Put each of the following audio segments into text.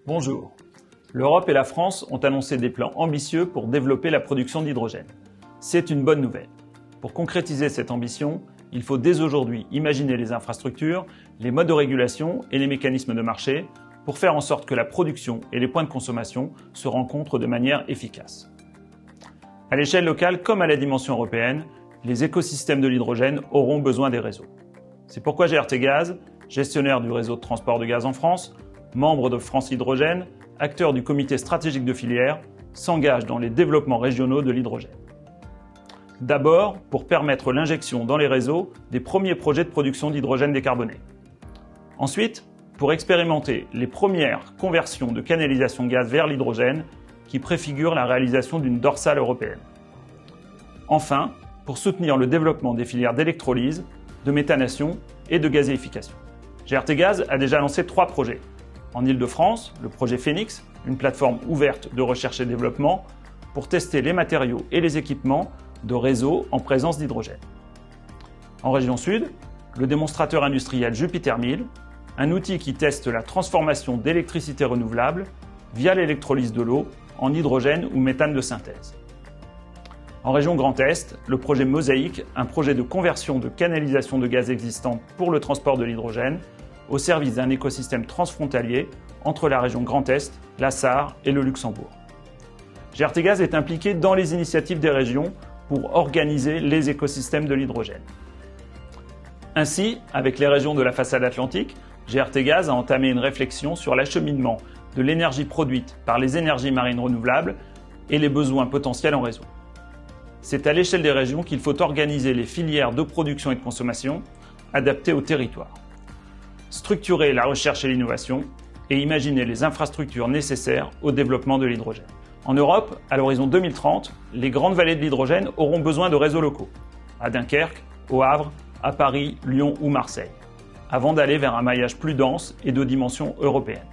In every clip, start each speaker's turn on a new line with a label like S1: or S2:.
S1: Bonjour. L'Europe et la France ont annoncé des plans ambitieux pour développer la production d'hydrogène. C'est une bonne nouvelle. Pour concrétiser cette ambition, il faut dès aujourd'hui imaginer les infrastructures, les modes de régulation et les mécanismes de marché pour faire en sorte que la production et les points de consommation se rencontrent de manière efficace. À l'échelle locale comme à la dimension européenne, les écosystèmes de l'hydrogène auront besoin des réseaux. C'est pourquoi GRTgaz, gestionnaire du réseau de transport de gaz en France, membre de France Hydrogène, acteur du comité stratégique de filière, s'engage dans les développements régionaux de l'hydrogène. D'abord, pour permettre l'injection dans les réseaux des premiers projets de production d'hydrogène décarboné. Ensuite, pour expérimenter les premières conversions de canalisation gaz vers l'hydrogène qui préfigurent la réalisation d'une dorsale européenne. Enfin, pour soutenir le développement des filières d'électrolyse, de méthanation et de gazéification. GRTgaz a déjà lancé 3 projets. En Île-de-France, le projet Phénix, une plateforme ouverte de recherche et développement pour tester les matériaux et les équipements de réseaux en présence d'hydrogène. En région sud, le démonstrateur industriel Jupiter 1000, un outil qui teste la transformation d'électricité renouvelable via l'électrolyse de l'eau en hydrogène ou méthane de synthèse. En région Grand Est, le projet Mosaïque, un projet de conversion de canalisation de gaz existante pour le transport de l'hydrogène, au service d'un écosystème transfrontalier entre la région Grand Est, la Sarre et le Luxembourg. GRTgaz est impliqué dans les initiatives des régions pour organiser les écosystèmes de l'hydrogène. Ainsi, avec les régions de la façade atlantique, GRTgaz a entamé une réflexion sur l'acheminement de l'énergie produite par les énergies marines renouvelables et les besoins potentiels en réseau. C'est à l'échelle des régions qu'il faut organiser les filières de production et de consommation adaptées au territoire, structurer la recherche et l'innovation et imaginer les infrastructures nécessaires au développement de l'hydrogène. En Europe, à l'horizon 2030, les grandes vallées de l'hydrogène auront besoin de réseaux locaux, à Dunkerque, au Havre, à Paris, Lyon ou Marseille, avant d'aller vers un maillage plus dense et de dimension européenne.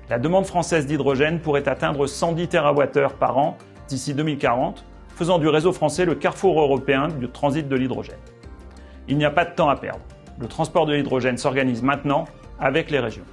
S1: La demande française d'hydrogène pourrait atteindre 110 TWh par an d'ici 2040, faisant du réseau français le carrefour européen du transit de l'hydrogène. Il n'y a pas de temps à perdre. Le transport de l'hydrogène s'organise maintenant avec les régions.